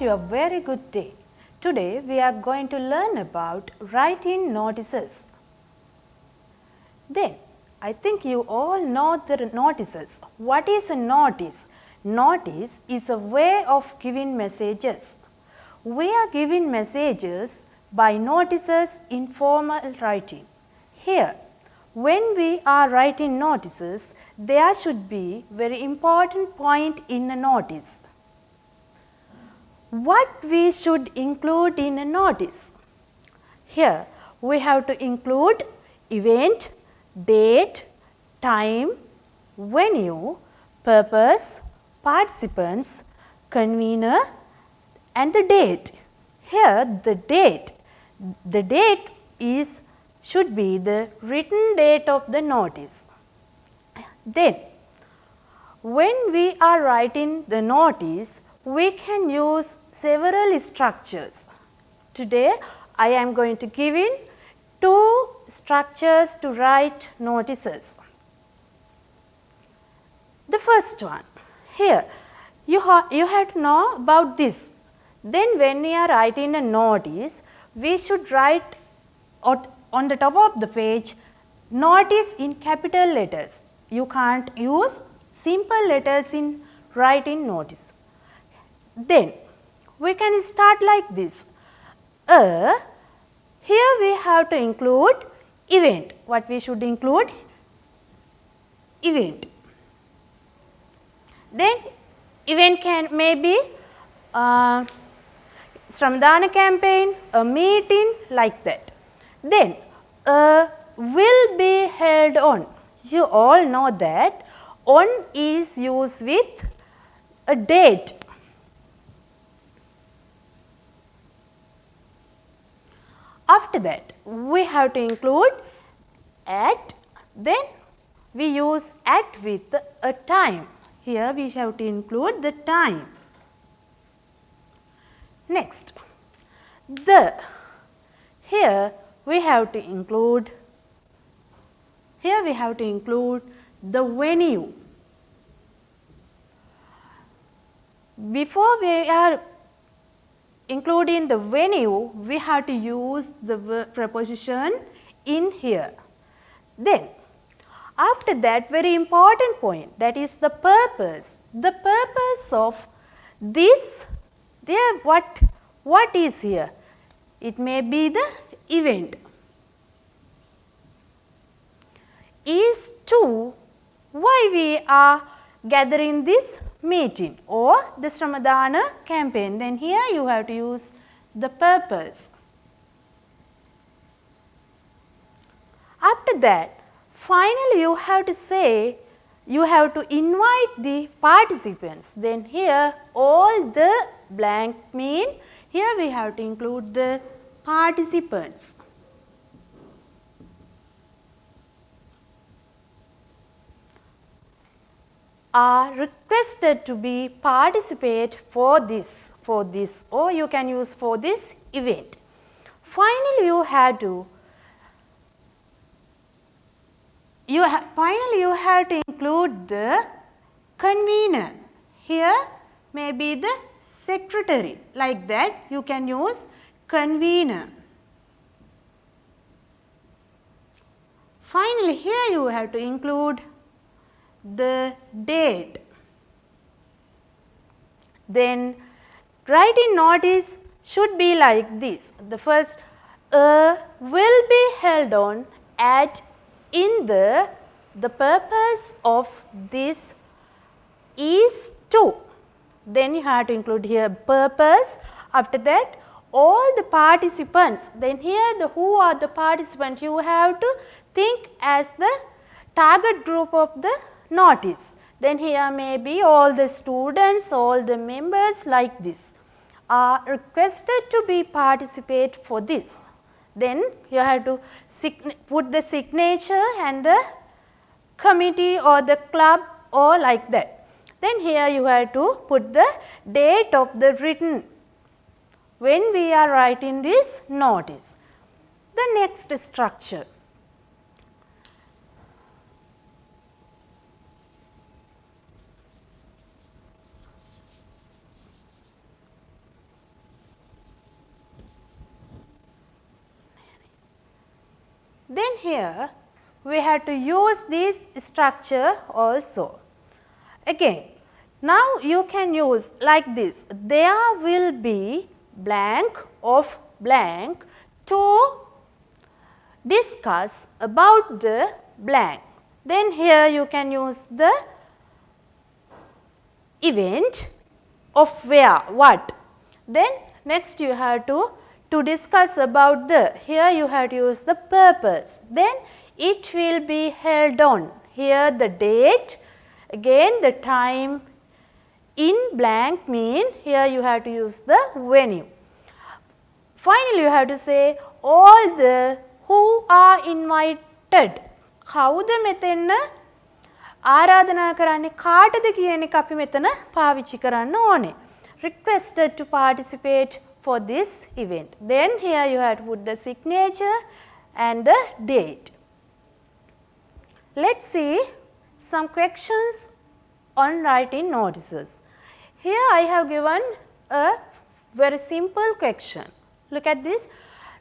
you a very good day. Today we are going to learn about writing notices. Then I think you all know the notices. What is a notice? Notice is a way of giving messages. We are giving messages by notices in formal writing. Here, when we are writing notices, there should be very important point in a notice. What we should include in a notice? Here we have to include event, date, time, venue, purpose, participants, convener and the date. Here the date should be the written date of the notice. Then when we are writing the notice, we can use several structures. Today I am going to give in 2 structures to write notices. The first one, here you have to know about this. Then when we are writing a notice, we should write on the top of the page notice in capital letters. You can't use simple letters in writing notice. Then we can start like this. Here we have to include event. What we should include? Event. Then event may be Shramadana campaign, a meeting, like that. Then will be held on. You all know that on is used with a date. After that, we have to include at, then we use at with a time. Here we have to include the time. Next, here we have to include the venue. Before we are including the venue, we have to use the preposition in here. Then after that, very important point, that is the purpose. The purpose of this, what is here? It may be the event. Is to why we are gathering this meeting or the Shramadana campaign. Then here you have to use the purpose. After that, finally you have to say, you have to invite the participants. Then here all the blank mean, here we have to include the participants. Are requested to be participate for this or you can use for this event. Finally you have to include the convener. Here may be the secretary, like that you can use convener. Finally here you have to include the date. Then writing notice should be like this. The first will be held on at in the purpose of this is to. Then you have to include here purpose. After that all the participants. Then here who are the participants? You have to think as the target group of the notice. Then here may be all the students, all the members, like this are requested to be participate for this. Then you have to put the signature and the committee or the club or like that. Then here you have to put the date of the written when we are writing this notice. The next structure. Then here we have to use this structure also. Again, now you can use like this, there will be blank of blank to discuss about the blank. Then here you can use the event of where, what. Then next you have to discuss about the, here you have to use the purpose. Then it will be held on, here the date, again the time, in blank mean here you have to use the venue. Finally you have to say all the who are invited. කවුද මෙතන ආරාධනා කරන්නේ කාටද කියන එක අපි මෙතන පාවිච්චි කරන්න ඕනේ. Requested to participate for this event. Then here you have to put the signature and the date. Let's see some questions on writing notices. Here I have given a very simple question. Look at this.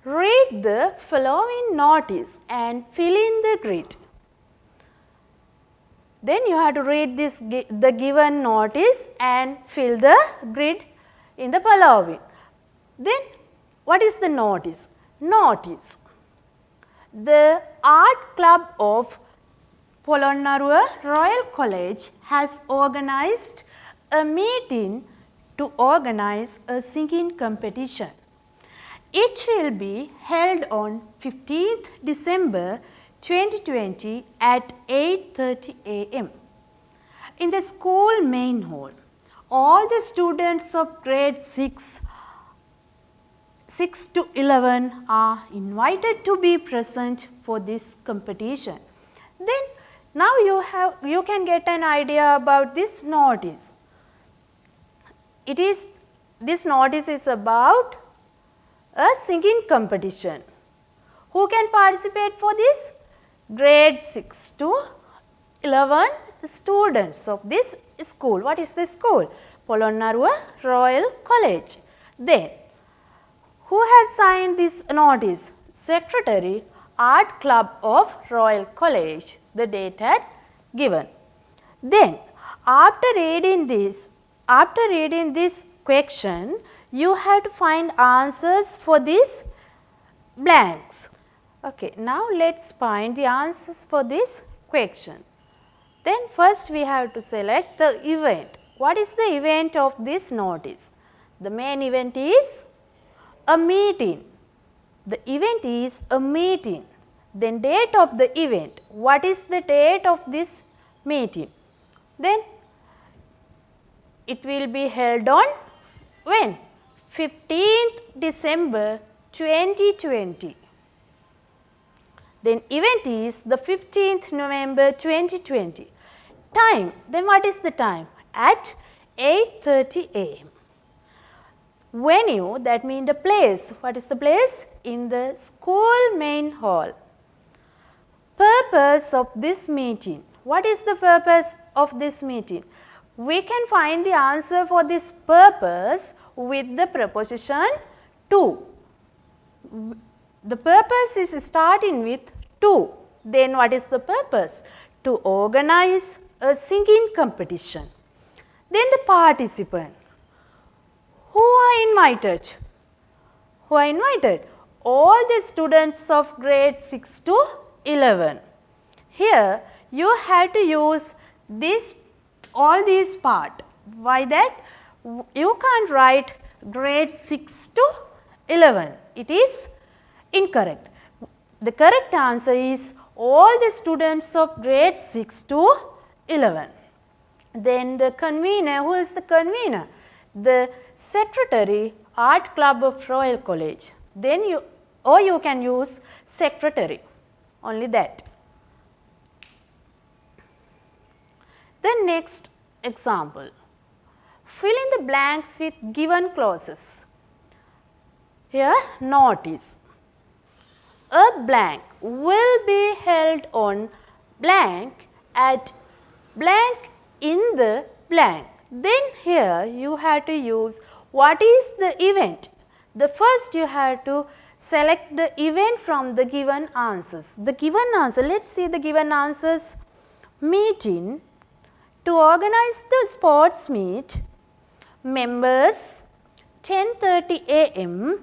Read the following notice and fill in the grid. Then you have to read this the given notice and fill the grid in the following. Then what is the notice? Notice. The art club of Polonnaruwa Royal College has organized a meeting to organize a singing competition. It will be held on 15th December 2020 at 8:30 am. In the school main hall, all the students of grade 6 to 11 are invited to be present for this competition. Then now you can get an idea about this notice. This notice is about a singing competition. Who can participate for this? Grade 6 to 11 students of this school. What is the school? Polonnaruwa Royal College. Then who has signed this notice? Secretary, Art Club of Royal College. The date had given. Then after reading this question, you have to find answers for these blanks. Okay, now let's find the answers for this question. Then first we have to select the event. What is the event of this notice? The main event is a meeting. The event is a meeting. Then date of the event. What is the date of this meeting? Then it will be held on when? 15th December 2020. Then event is the 15th November 2020. Time, then what is the time? At 8:30 am. Venue, that means the place. What is the place? In the school main hall. Purpose of this meeting. What is the purpose of this meeting? We can find the answer for this purpose with the preposition to. The purpose is starting with to. Then what is the purpose? To organize a singing competition. Then the participant. Who are invited? Who are invited? All the students of grade 6 to 11. Here you have to use all these part. Why that? You can't write grade 6 to 11. It is incorrect. The correct answer is all the students of grade 6 to 11. Then the convener, who is the convener? The secretary, Art Club of Royal College. Then you can use secretary, only that. The next example. Fill in the blanks with given clauses. Here notice. A blank will be held on blank at blank in the blank. Then here you have to use what is the event. The first you have to select the event from the given answers. The given answer, let us see the given answers. Meeting to organize the sports meet, members 10:30 a.m.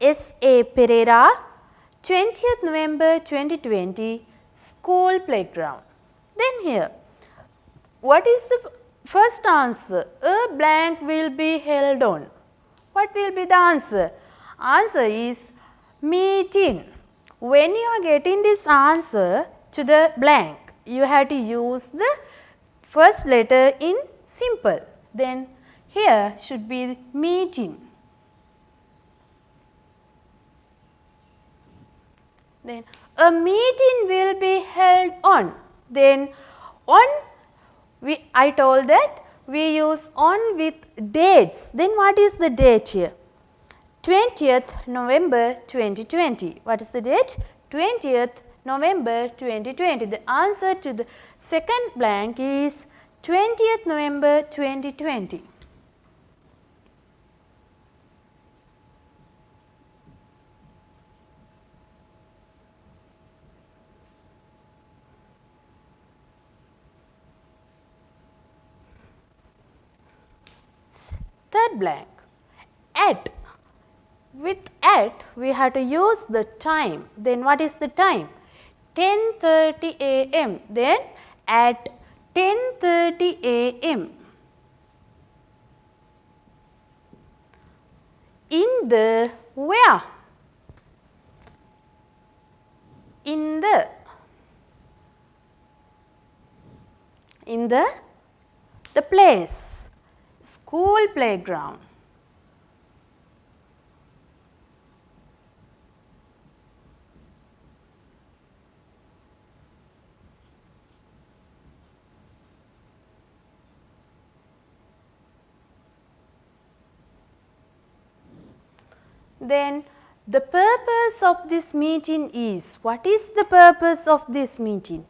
S.A. Pereira, 20th November 2020, school playground. Then here, what is the first answer? A blank will be held on. What will be the answer? Answer is meeting. When you are getting this answer to the blank, you have to use the first letter in simple. Then here should be meeting. Then a meeting will be held on. Then on, I told that we use on with dates. Then what is the date here? 20th November 2020. What is the date? 20th November 2020. The answer to the second blank is 20th November 2020. Third blank, at. With at, we have to use the time. Then what is the time? 10:30 a.m. Then at 10:30 a.m. In the where? In the place. School playground. Then the purpose of this meeting is, what is the purpose of this meeting?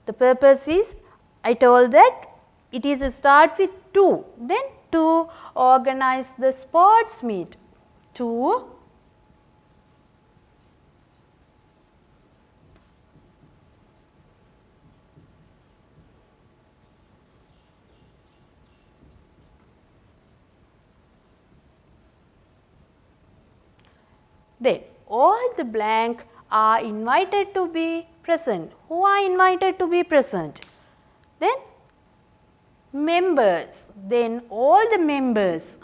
The purpose is, I told that it is a start with to, then to organize the sports meet, to then all the blank are invited to be present. Who are invited to be present? Then members, then all the members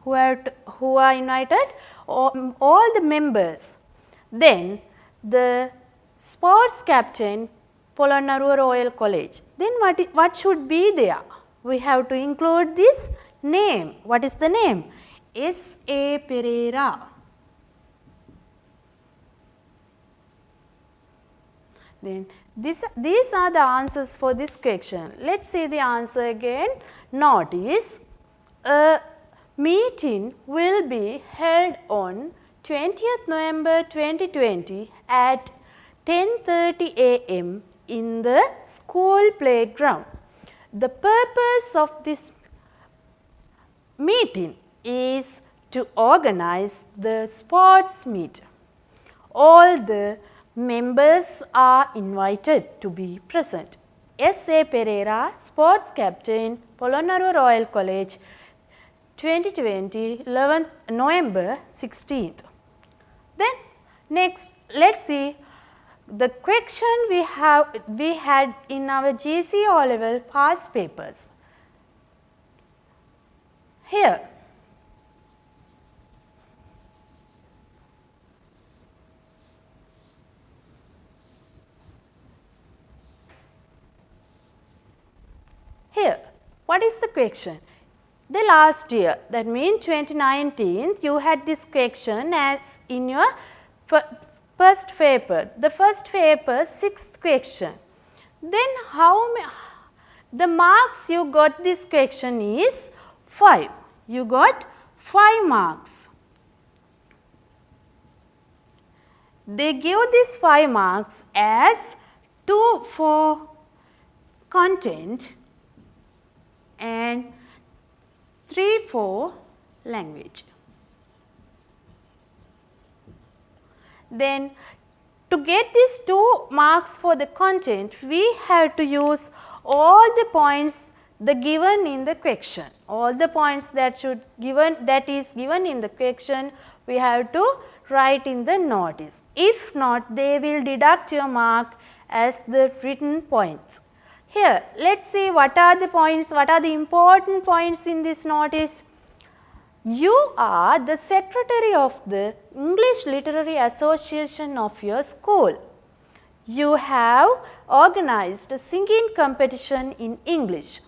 who are invited, all the members. Then the sports captain, Polonnaruwa Royal College. Then what should be there? We have to include this name. What is the name? S.A. Pereira. Then these are the answers for this question. Let us see the answer again. Notice, a meeting will be held on 20th November 2020 at 10:30 a.m. in the school playground. The purpose of this meeting is to organize the sports meet. All the members are invited to be present. S.A. Pereira, sports captain, Polonnaruwa Royal College, 2020, 11th November 16th. Then next, let us see the question we had in our GC O-level past papers. Here, what is the question? The last year, that means 2019, you had this question as in your first paper. The first paper, 6th question. Then the marks you got this question is 5. You got 5 marks. They give this 5 marks as 2 for content and 3-4 language. Then to get these 2 marks for the content, we have to use all the points given in the question. All the points that is given in the question, we have to write in the notice. If not, they will deduct your mark as the written points. Here, let us see what are the points, what are the important points in this notice. You are the secretary of the English Literary Association of your school. You have organized a singing competition in English.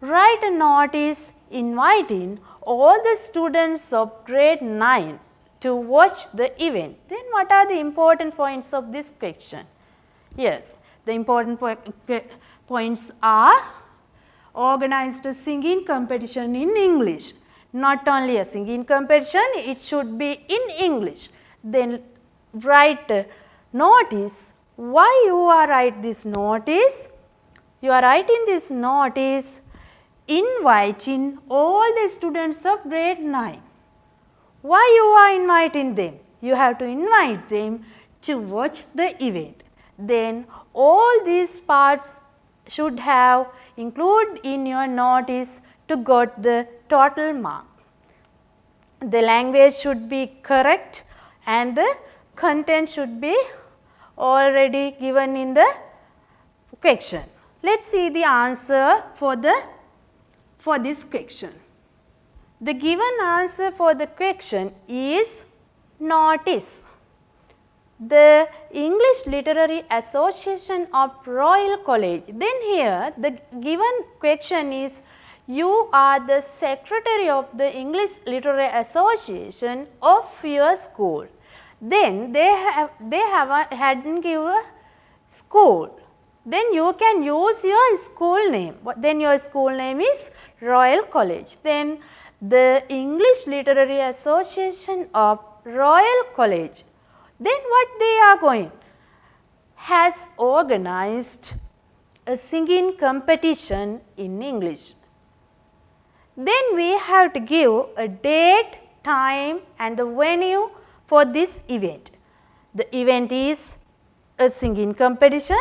Write a notice inviting all the students of grade 9 to watch the event. Then what are the important points of this question? Yes, the important points are organized a singing competition in English. Not only a singing competition, it should be in English. Then write notice. Why you are write this notice? You are writing this notice inviting all the students of grade 9. Why you are inviting them? You have to invite them to watch the event. Then all these parts should have included in your notice to get the total mark. The language should be correct and the content should be already given in the question. Let us see the answer for this question. The given answer for the question is notice. The English Literary Association of Royal College. Then here the given question is, you are the secretary of the English Literary Association of your school. Then they hadn't given a school. Then you can use your school name. Then your school name is Royal College. Then the English Literary Association of Royal College. Then what they are going? Has organized a singing competition in English. Then we have to give a date, time and the venue for this event. The event is a singing competition.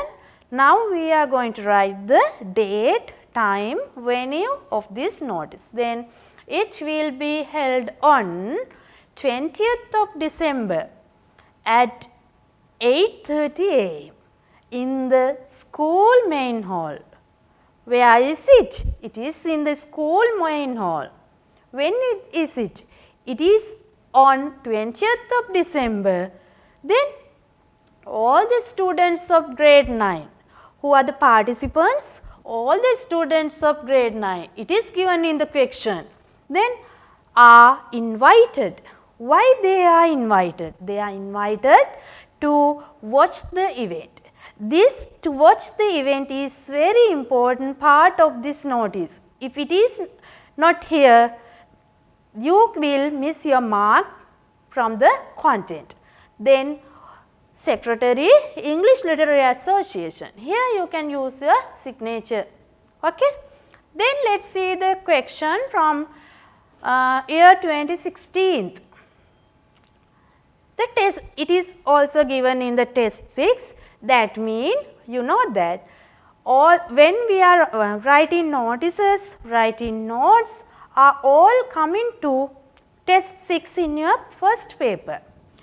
Now we are going to write the date, time, venue of this notice. Then it will be held on 20th of December at 8:30 a.m. in the school main hall. Where is it? It is in the school main hall. When is it? It is on 20th of December. Then all the students of grade 9, who are the participants? All the students of grade 9, it is given in the question. Then are invited. Why they are invited? They are invited to watch the event. This to watch the event is very important part of this notice. If it is not here, you will miss your mark from the content. Then secretary, English Literary Association. Here you can use your signature. Okay. Then let us see the question from year 2016. The test, it is also given in the test 6. That means you know that when we are writing notices, writing notes are all coming to test 6 in your first paper.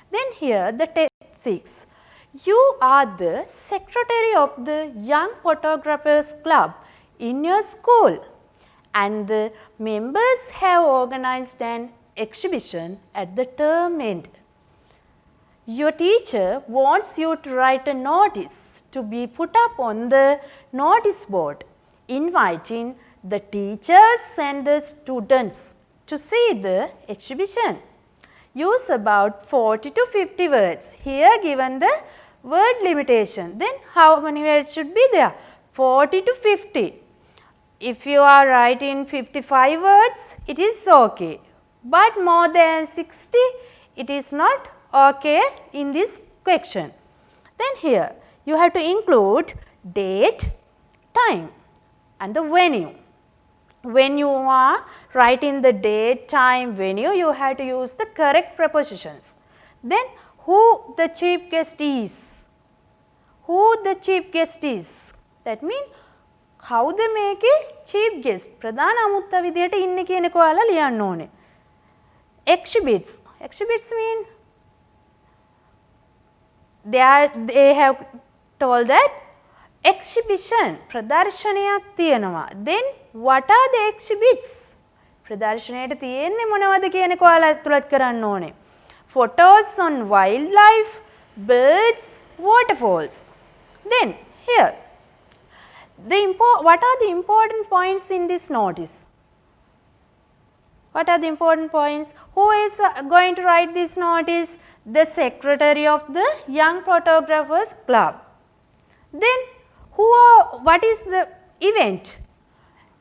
Then here the test 6. You are the secretary of the Young Photographers Club in your school and the members have organized an exhibition at the term end. Your teacher wants you to write a notice to be put up on the notice board inviting the teachers and the students to see the exhibition. Use about 40 to 50 words. Here given the word limitation. Then how many words should be there? 40 to 50. If you are writing 55 words, it is okay. But more than 60, it is not okay in this question. Then here you have to include date, time and the venue. when you are writing the date, time, venue, you have to use the correct prepositions. Then who the chief guest is? Who the chief guest is? That means කවුද මේකේ chief guest? ප්‍රධාන අමුත්ත විදියට ඉන්නේ කියන එක ඔයාලා ලියන්න ඕනේ. Exhibits. Exhibits mean they have told that exhibition ප්‍රදර්ශනයක් තියෙනවා. Then what are the exhibits? ප්‍රදර්ශනයට තියෙන්නේ මොනවද කියන එක ඔයාලා ඇතුළත් කරන්න ඕනේ. Photos on wildlife, birds, waterfalls. Then here what are the important points in this notice? What are the important points? Who is going to write this notice? The secretary of the Young Photographers Club. Then what is the event?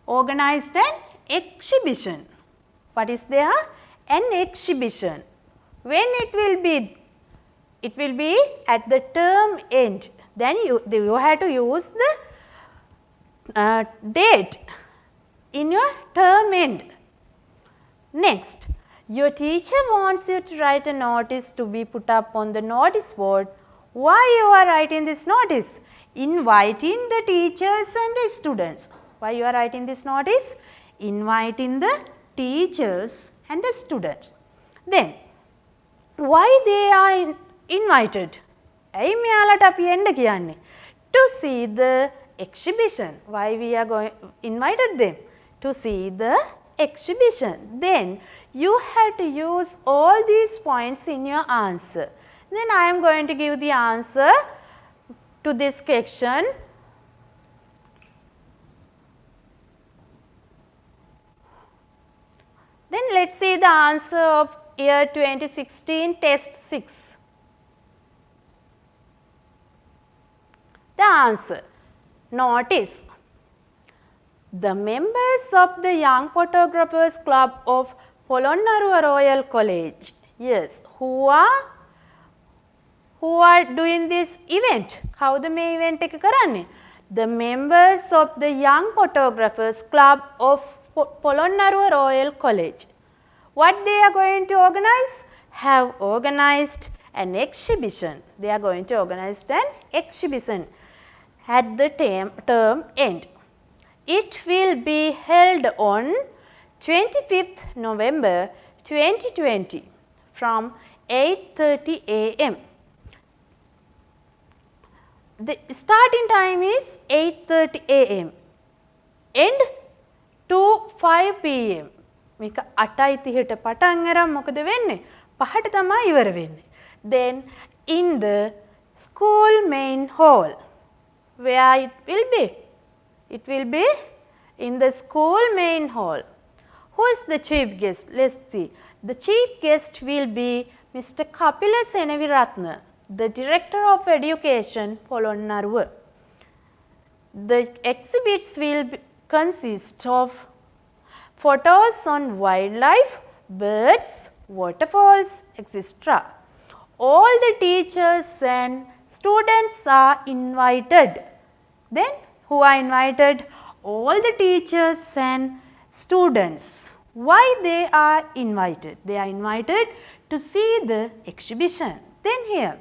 Organized an exhibition. What is there? An exhibition. When it will be? It will be at the term end. Then you have to use the date in your term end. Next, your teacher wants you to write a notice to be put up on the notice board. Why you are writing this notice? Inviting the teachers and the students. Why you are writing this notice? Inviting the teachers and the students. Then, why they are invited? ඇයි මෙයාලට අපි එන්න කියන්නේ? To see the exhibition. Why we are invited them? To see the exhibition. Then you have to use all these points in your answer. Then I am going to give the answer to this question. Then let's see the answer of year 2016 test 6. The answer. Notice. The members of the Young Photographers Club of Polonnaruwa Royal College. Yes, who are doing this event? කවුද මේ event එක කරන්නේ? The members of the Young Photographers Club of Polonnaruwa Royal College. What they are going to organize? Have organized an exhibition. They are going to organize an exhibition at the term end. It will be held on 25th November 2020 from 8:30 a.m. The starting time is 8:30 a.m. End to 5 p.m. මේක 8:30ට පටන් අරන් මොකද වෙන්නේ? 5ට තමයි ඉවර වෙන්නේ. Then in the school main hall. Where it will be? It will be in the school main hall. Who is the chief guest? Let's see. The chief guest will be Mr. Kapila Senaviratna, the Director of Education, Polonnaruwa. The exhibits will consist of photos on wildlife, birds, waterfalls, etc. All the teachers and students are invited. Then who are invited? All the teachers and students. Why they are invited? They are invited to see the exhibition. Then here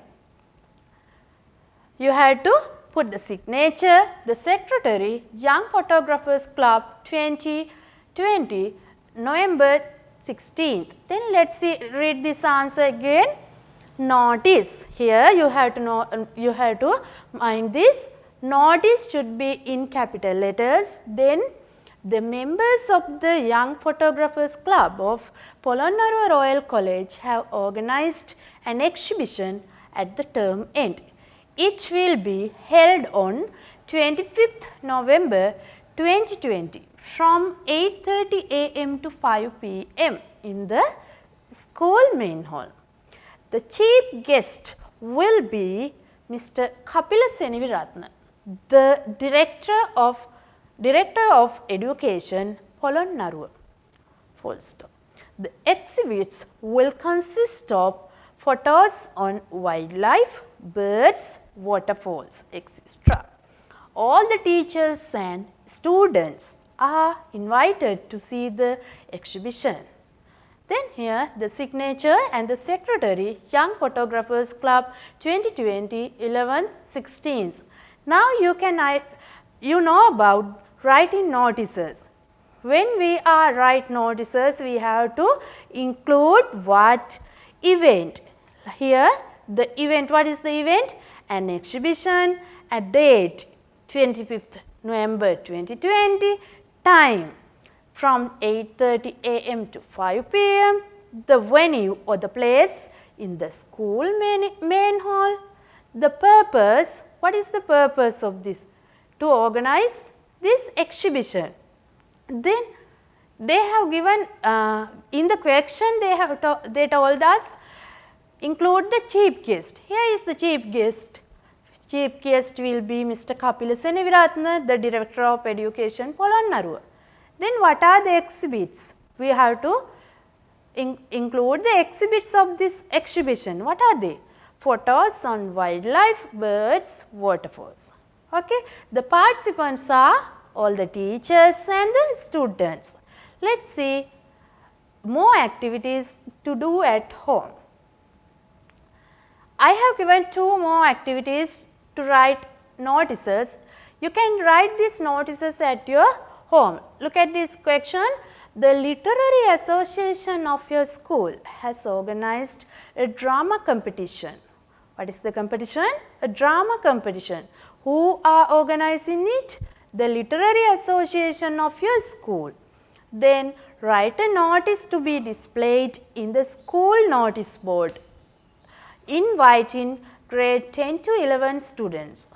you have to put the signature, the secretary, Young Photographers Club 2020, November 16th. Then let's see, read this answer again. Notice. Here you have to know, you have to mind this. Notice should be in capital letters. Then the members of the Young Photographers Club of Polonnaruwa Royal College have organized an exhibition at the term end. It will be held on 25th November 2020 from 8:30 a.m. to 5 p.m. in the school main hall. The chief guest will be Mr. Kapila Senaviratna, the Director of Education, Polonnaruwa. Full stop. The exhibits will consist of photos on wildlife, birds, waterfalls, etc. All the teachers and students are invited to see the exhibition. Then here the signature and the secretary, Young Photographers Club 2020 11th 16th. Now you know about writing notices. When we are write notices, we have to include what event. Here the event, what is the event? An exhibition, a date 25th November 2020, time from 8:30 a.m. to 5 p.m., the venue or the place in the school main hall. The purpose, what is the purpose of this? To organize this exhibition. Then they have given in the question they told us include the chief guest. Here is the chief guest. Chief guest will be Mr. Kapila Seneviratne, the Director of Education, Polonnaruwa. Then what are the exhibits? We have to include the exhibits of this exhibition. What are they? Photos on wildlife, birds, waterfalls. Okay. The participants are all the teachers and the students. Let us see more activities to do at home. I have given 2 more activities to write notices. You can write these notices at your home. Look at this question. The Literary Association of your school has organized a drama competition. What is the competition? A drama competition. Who are organizing it? The Literary Association of your school. Then write a notice to be displayed in the school notice board, inviting grade 10 to 11 students.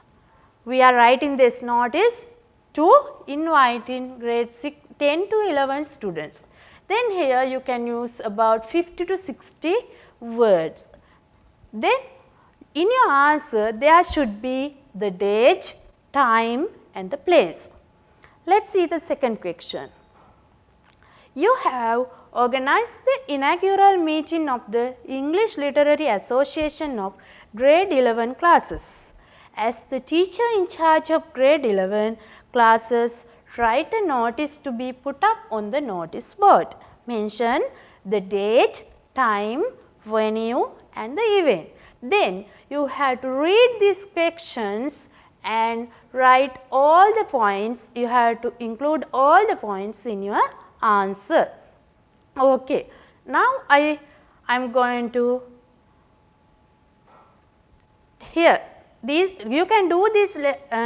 We are writing this notice to inviting grade 10 to 11 students. Then here you can use about 50 to 60 words. Then in your answer there should be the date, time and the place. Let us see the second question. You have organized the inaugural meeting of the English Literary Association of grade 11 classes. As the teacher in charge of grade 11 classes, write a notice to be put up on the notice board. Mention the date, time, venue and the event. Then you have to read these questions and write all the points. You have to include all the points in your answer. Okay. Now I am going to here you can do these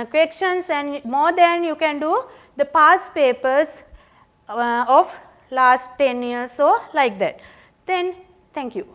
questions and more than you can do the past papers of last 10 years or like that. Then thank you.